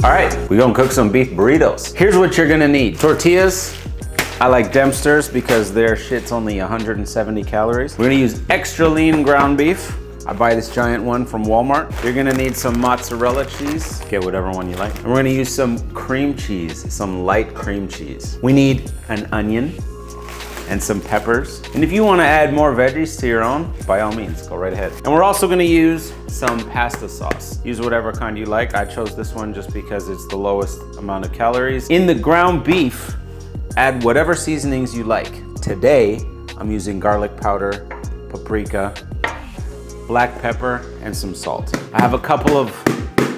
All right, we're gonna cook some beef burritos. Here's what you're gonna need. Tortillas. I like Dempster's because their shit's only 170 calories. We're gonna use extra lean ground beef. I buy this giant one from Walmart. You're gonna need some mozzarella cheese. Get whatever one you like. And we're gonna use some cream cheese, some light cream cheese. We need an onion and some peppers. And if you wanna add more veggies to your own, by all means, go right ahead. And we're also gonna use some pasta sauce. Use whatever kind you like. I chose this one just because it's the lowest amount of calories. In the ground beef, add whatever seasonings you like. Today, I'm using garlic powder, paprika, black pepper, and some salt. I have a couple of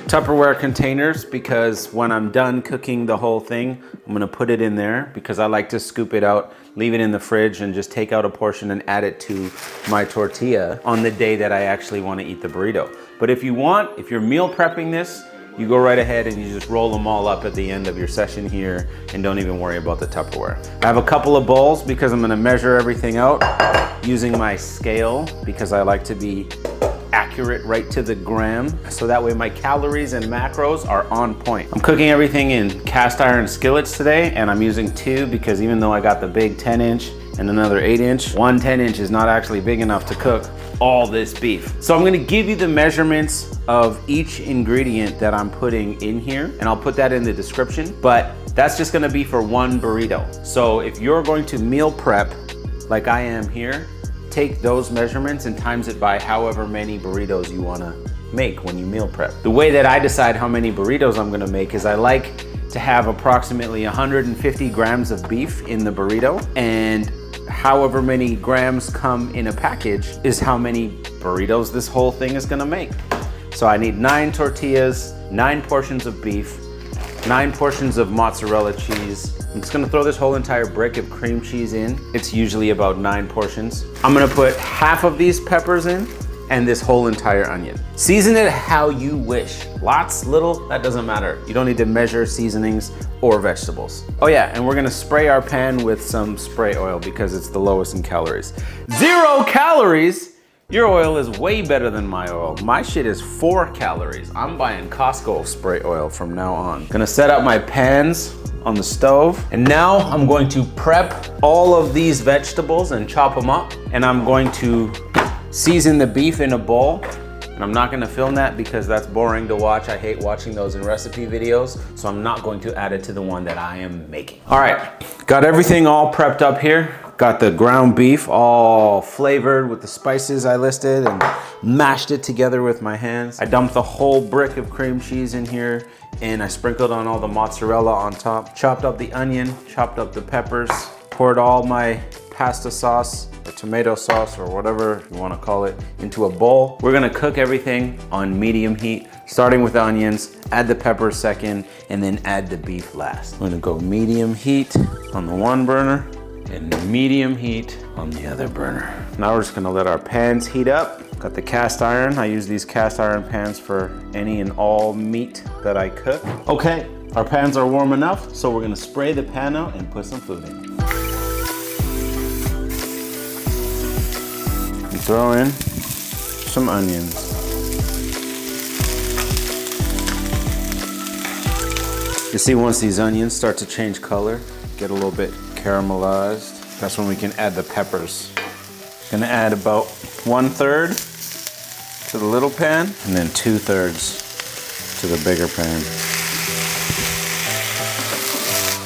Tupperware containers because when I'm done cooking the whole thing, I'm gonna put it in there because I like to scoop it out, leave it in the fridge, and just take out a portion and add it to my tortilla on the day that I actually wanna eat the burrito. But if you want, if you're meal prepping this, you go right ahead and you just roll them all up at the end of your session here and don't even worry about the Tupperware. I have a couple of bowls because I'm gonna measure everything out using my scale because I like to be accurate right to the gram. So that way my calories and macros are on point. I'm cooking everything in cast iron skillets today and I'm using 2 because even though I got the big 10-inch and another 8-inch, one 10-inch is not actually big enough to cook all this beef. So I'm gonna give you the measurements of each ingredient that I'm putting in here, and I'll put that in the description, but that's just gonna be for one burrito. So if you're going to meal prep like I am here, take those measurements and times it by however many burritos you wanna make when you meal prep. The way that I decide how many burritos I'm gonna make is I like to have approximately 150 grams of beef in the burrito, and however many grams come in a package is how many burritos this whole thing is gonna make. So I need 9 tortillas, 9 portions of beef, 9 portions of mozzarella cheese. I'm just gonna throw this whole entire brick of cream cheese in. It's usually about 9 portions. I'm gonna put half of these peppers in and this whole entire onion. Season it how you wish. Lots, little, that doesn't matter. You don't need to measure seasonings or vegetables. Oh yeah, and we're gonna spray our pan with some spray oil because it's the lowest in calories. 0 calories? Your oil is way better than my oil. My shit is 4 calories. I'm buying Costco spray oil from now on. Gonna set up my pans on the stove. And now I'm going to prep all of these vegetables and chop them up. And I'm going to season the beef in a bowl. And I'm not gonna film that because that's boring to watch. I hate watching those in recipe videos. So I'm not going to add it to the one that I am making. All right, got everything all prepped up here. Got the ground beef all flavored with the spices I listed and mashed it together with my hands. I dumped the whole brick of cream cheese in here and I sprinkled on all the mozzarella on top. Chopped up the onion, chopped up the peppers, poured all my pasta sauce or tomato sauce or whatever you want to call it into a bowl. We're gonna cook everything on medium heat, starting with the onions, add the peppers second, and then add the beef last. I'm gonna go medium heat on the one burner and medium heat on the other burner. Now we're just gonna let our pans heat up. Got the cast iron. I use these cast iron pans for any and all meat that I cook. Okay, our pans are warm enough, so we're gonna spray the pan out and put some food in. And throw in some onions. You see, once these onions start to change color, get a little bit caramelized, that's when we can add the peppers. Gonna add about 1/3 to the little pan and then 2/3 to the bigger pan.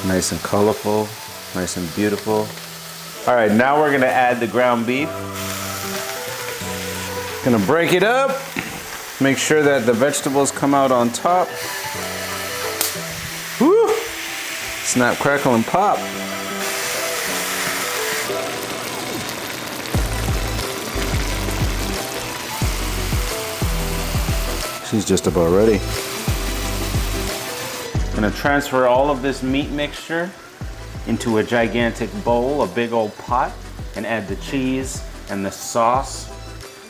Nice and colorful, nice and beautiful. All right, now we're gonna add the ground beef. Gonna break it up, make sure that the vegetables come out on top. Woo! Snap, crackle, and pop. She's just about ready. I'm gonna transfer all of this meat mixture into a gigantic bowl, a big old pot, and add the cheese and the sauce.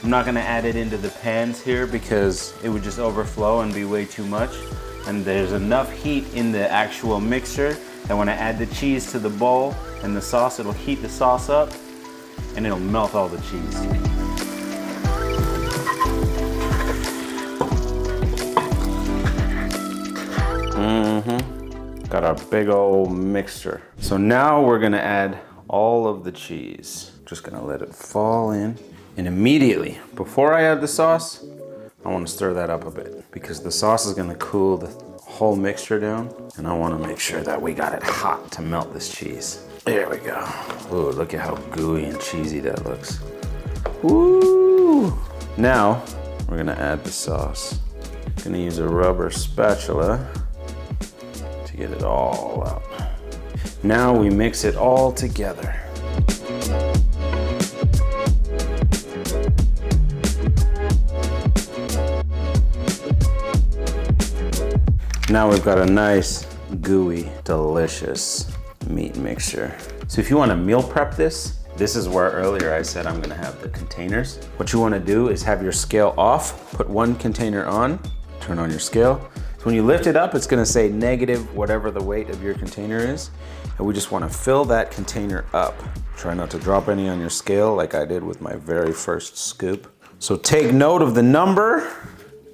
I'm not gonna add it into the pans here because it would just overflow and be way too much. And there's enough heat in the actual mixture that when I add the cheese to the bowl and the sauce, it'll heat the sauce up and it'll melt all the cheese. Got our big old mixture. So now we're gonna add all of the cheese. Just gonna let it fall in. And immediately, before I add the sauce, I wanna stir that up a bit because the sauce is gonna cool the whole mixture down. And I wanna make sure that we got it hot to melt this cheese. There we go. Ooh, look at how gooey and cheesy that looks. Woo! Now, we're gonna add the sauce. Gonna use a rubber spatula to get it all out. Now we mix it all together. Now we've got a nice, gooey, delicious meat mixture. So if you want to meal prep this is where earlier I said I'm gonna have the containers. What you wanna do is have your scale off, put one container on, turn on your scale. So when you lift it up, it's gonna say negative whatever the weight of your container is. And we just wanna fill that container up. Try not to drop any on your scale like I did with my very first scoop. So take note of the number,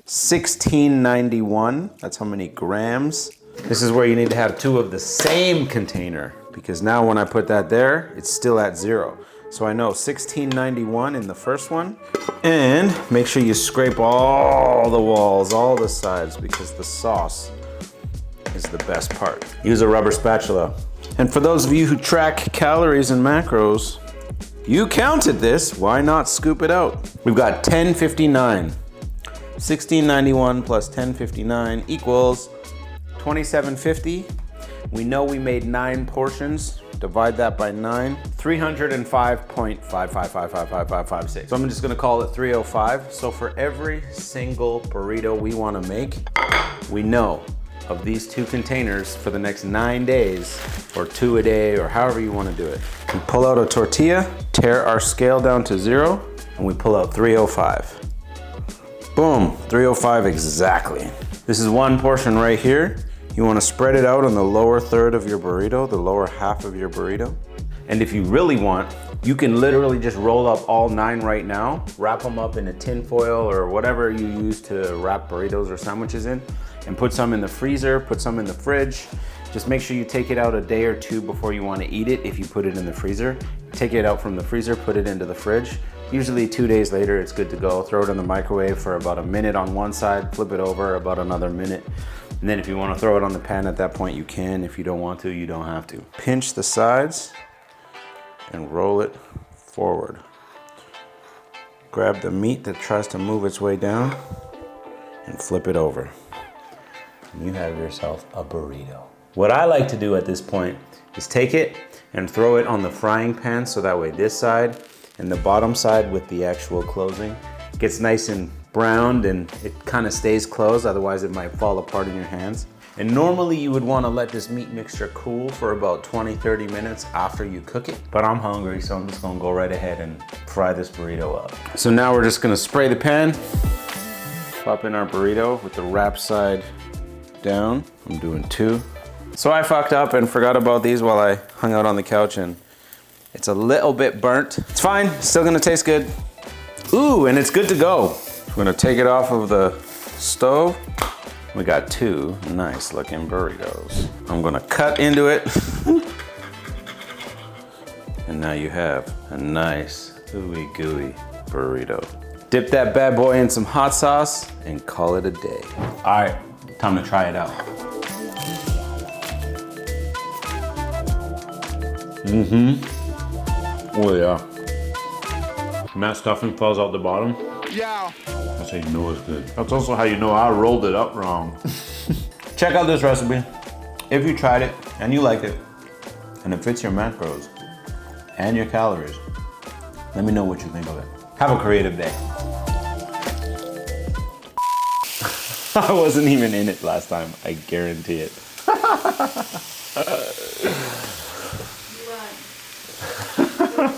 1691. That's how many grams. This is where you need to have two of the same container because now when I put that there, it's still at 0. So I know 1691 in the first one. And make sure you scrape all the walls, all the sides, because the sauce is the best part. Use a rubber spatula. And for those of you who track calories and macros, you counted this, why not scoop it out? We've got 1059. 1691 plus 1059 equals 2750. We know we made 9 portions. Divide that by 9. 305.5555556. So I'm just gonna call it 305. So for every single burrito we wanna make, we know of these 2 containers for the next 9 days, or 2 a day, or however you wanna do it. We pull out a tortilla, tear our scale down to 0, and we pull out 305. Boom, 305 exactly. This is 1 portion right here. You wanna spread it out on the lower third of your burrito, the lower half of your burrito. And if you really want, you can literally just roll up all 9 right now, wrap them up in a tin foil or whatever you use to wrap burritos or sandwiches in, and put some in the freezer, put some in the fridge. Just make sure you take it out a day or 2 before you wanna eat it if you put it in the freezer. Take it out from the freezer, put it into the fridge. Usually 2 days later, it's good to go. Throw it in the microwave for about a minute on one side, flip it over about another minute. And then if you want to throw it on the pan at that point, you can. If you don't want to, you don't have to. Pinch the sides and roll it forward. Grab the meat that tries to move its way down and flip it over. And you have yourself a burrito. What I like to do at this point is take it and throw it on the frying pan so that way this side and the bottom side with the actual closing gets nice and browned and it kind of stays closed, otherwise it might fall apart in your hands. And normally you would want to let this meat mixture cool for about 20-30 minutes after you cook it, but I'm hungry, so I'm just gonna go right ahead and fry this burrito up. So now we're just gonna spray the pan, pop in our burrito with the wrap side down. I'm doing 2. So I fucked up and forgot about these while I hung out on the couch, and it's a little bit burnt. It's fine, still gonna taste good. Ooh, and it's good to go. We're gonna take it off of the stove. We got 2 nice looking burritos. I'm gonna cut into it. And now you have a nice ooey gooey burrito. Dip that bad boy in some hot sauce and call it a day. All right, time to try it out. Oh yeah. When that stuffing falls out the bottom, yeah, that's how you know it's good. That's also how you know I rolled it up wrong. Check out this recipe. If you tried it and you like it, and it fits your macros and your calories, let me know what you think of it. Have a creative day. I wasn't even in it last time, I guarantee it.